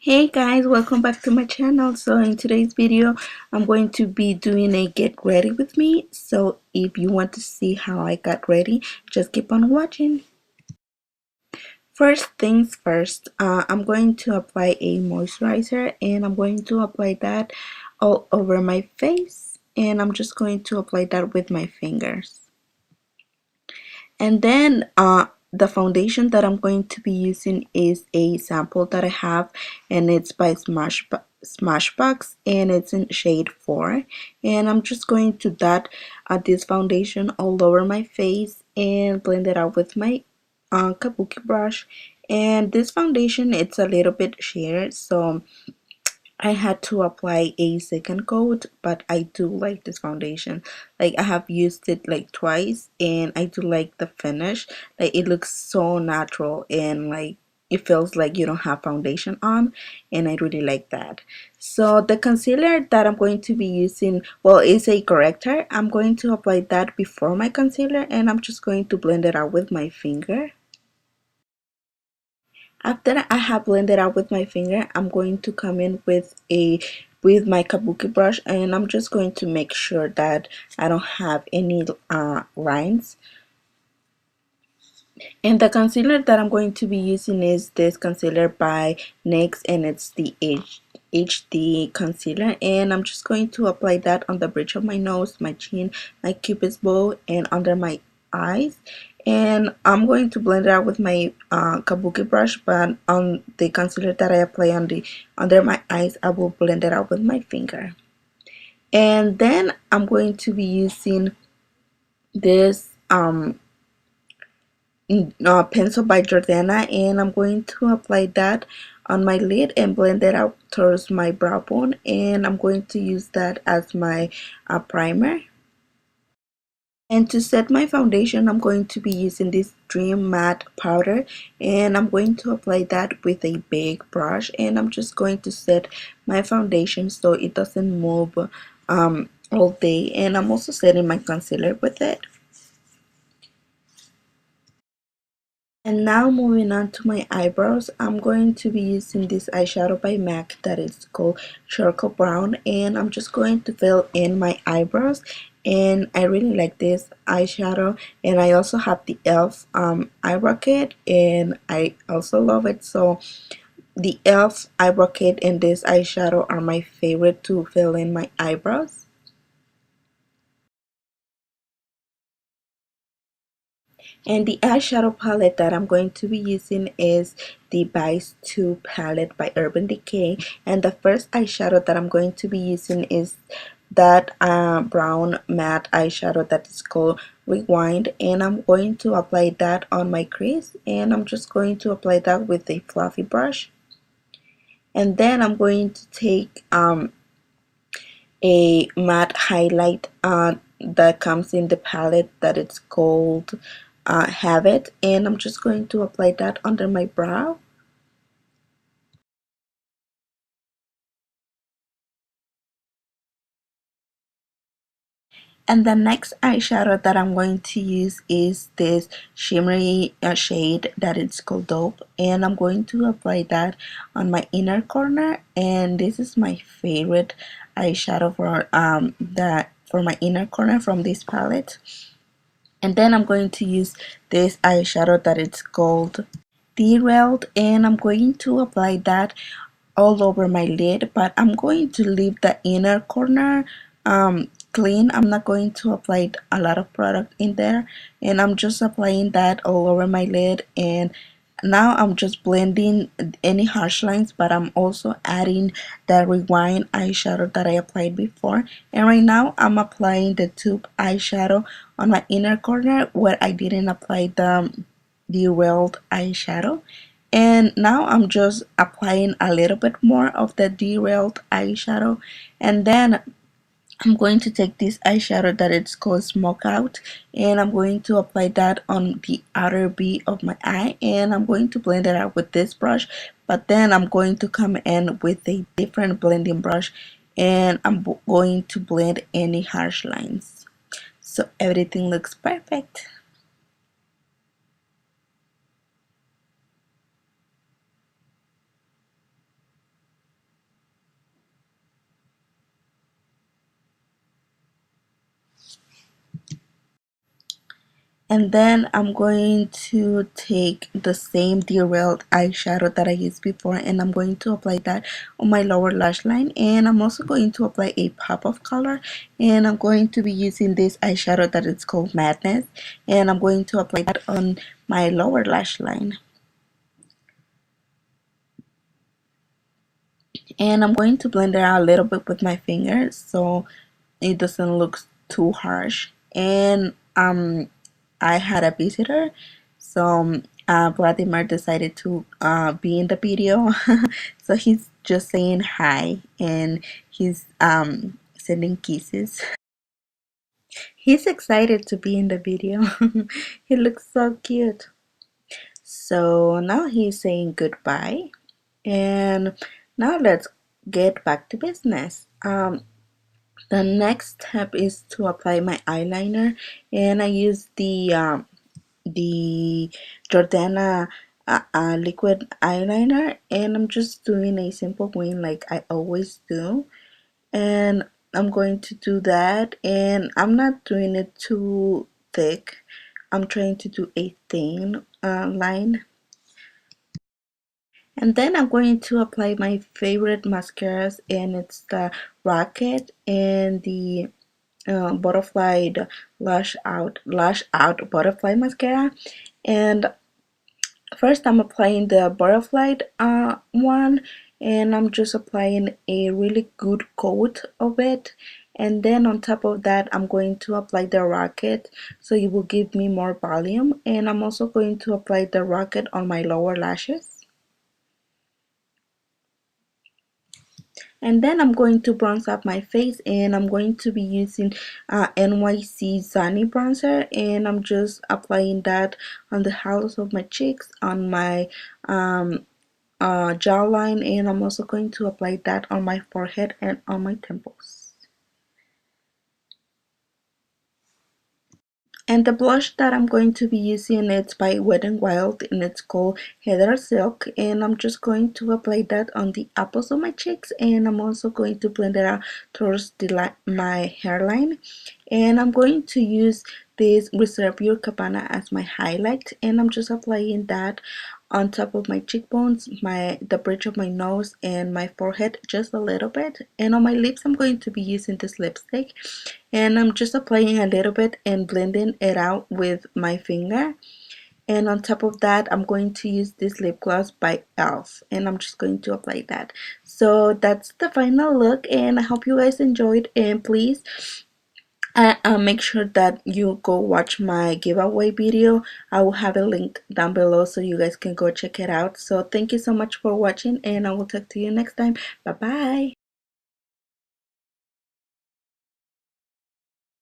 Hey guys, welcome back to my channel. So in today's video I'm going to be doing a get ready with me. So if you want to see how I got ready, just keep on watching. First things first, I'm going to apply a moisturizer, and I'm going to apply that all over my face, and I'm just going to apply that with my fingers. And then the foundation that I'm going to be using is a sample that I have, and it's by Smashbox, and it's in shade 4. And I'm just going to dot this foundation all over my face and blend it out with my kabuki brush. And this foundation, it's a little bit sheer, so I had to apply a second coat, but I do like this foundation. Like, I have used it like twice, and I do like the finish. Like, it looks so natural, and like it feels like you don't have foundation on, and I really like that. So the concealer that I'm going to be using, well, is a corrector. I'm going to apply that before my concealer, and I'm just going to blend it out with my finger. After I have blended out with my finger, I'm going to come in with my kabuki brush, and I'm just going to make sure that I don't have any lines. And the concealer that I'm going to be using is this concealer by NYX, and it's the HD concealer, and I'm just going to apply that on the bridge of my nose, my chin, my cupid's bow, and under my eyes. And I'm going to blend it out with my kabuki brush, but on the concealer that I apply on the under my eyes, I will blend it out with my finger. And then I'm going to be using this pencil by Jordana, and I'm going to apply that on my lid and blend it out towards my brow bone, and I'm going to use that as my primer. And to set my foundation, I'm going to be using this Dream Matte powder, and I'm going to apply that with a big brush, and I'm just going to set my foundation so it doesn't move all day. And I'm also setting my concealer with it. And now moving on to my eyebrows, I'm going to be using this eyeshadow by MAC that is called Charcoal Brown, and I'm just going to fill in my eyebrows. And I really like this eyeshadow, and I also have the e.l.f. Eyebrow kit, and I also love it. So the e.l.f. eyebrow kit and this eyeshadow are my favorite to fill in my eyebrows. And the eyeshadow palette that I'm going to be using is the Vice 2 palette by Urban Decay. And the first eyeshadow that I'm going to be using is that brown matte eyeshadow that is called Rewind. And I'm going to apply that on my crease. And I'm just going to apply that with a fluffy brush. And then I'm going to take a matte highlight that comes in the palette that it's called Have It, and I'm just going to apply that under my brow. And the next eyeshadow that I'm going to use is this shimmery shade that it's called Dope, and I'm going to apply that on my inner corner. And this is my favorite eyeshadow for my inner corner from this palette. And then I'm going to use this eyeshadow that it's called Derailed, and I'm going to apply that all over my lid, but I'm going to leave the inner corner clean. I'm not going to apply a lot of product in there, and I'm just applying that all over my lid. And now I'm just blending any harsh lines, but I'm also adding the Rewind eyeshadow that I applied before. And right now I'm applying the tube eyeshadow on my inner corner where I didn't apply the Derailed eyeshadow. And now I'm just applying a little bit more of the Derailed eyeshadow, and then I'm going to take this eyeshadow that it's called Smoke Out, and I'm going to apply that on the outer B of my eye, and I'm going to blend it out with this brush. But then I'm going to come in with a different blending brush, and I'm going to blend any harsh lines so everything looks perfect. And then I'm going to take the same derailed eyeshadow that I used before, and I'm going to apply that on my lower lash line. And I'm also going to apply a pop of color, and I'm going to be using this eyeshadow that is called Madness, and I'm going to apply that on my lower lash line. And I'm going to blend it out a little bit with my fingers so it doesn't look too harsh. And I had a visitor, so Vladimir decided to be in the video. So he's just saying hi, and he's sending kisses. He's excited to be in the video. He looks so cute. So now he's saying goodbye, and now let's get back to business. The next step is to apply my eyeliner, and I use the Jordana liquid eyeliner, and I'm just doing a simple wing like I always do, and I'm going to do that, and I'm not doing it too thick. I'm trying to do a thin line. And then I'm going to apply my favorite mascaras, and it's the Rocket and the butterfly lash out butterfly mascara. And first I'm applying the butterfly one, and I'm just applying a really good coat of it, and then on top of that I'm going to apply the Rocket so it will give me more volume. And I'm also going to apply the Rocket on my lower lashes. And then I'm going to bronze up my face, and I'm going to be using NYC Zani bronzer, and I'm just applying that on the hollows of my cheeks, on my jawline, and I'm also going to apply that on my forehead and on my temples. And the blush that I'm going to be using, it's by Wet n Wild, and it's called Heather Silk, and I'm just going to apply that on the apples of my cheeks, and I'm also going to blend it out towards my hairline. And I'm going to use this Reserve Your Cabana as my highlight, and I'm just applying that on top of my cheekbones, the bridge of my nose, and my forehead just a little bit. And on my lips I'm going to be using this lipstick, and I'm just applying a little bit and blending it out with my finger. And on top of that I'm going to use this lip gloss by e.l.f., and I'm just going to apply that. So that's the final look, and I hope you guys enjoyed, and please make sure that you go watch my giveaway video. I will have a link down below so you guys can go check it out. So thank you so much for watching, and I will talk to you next time. Bye bye.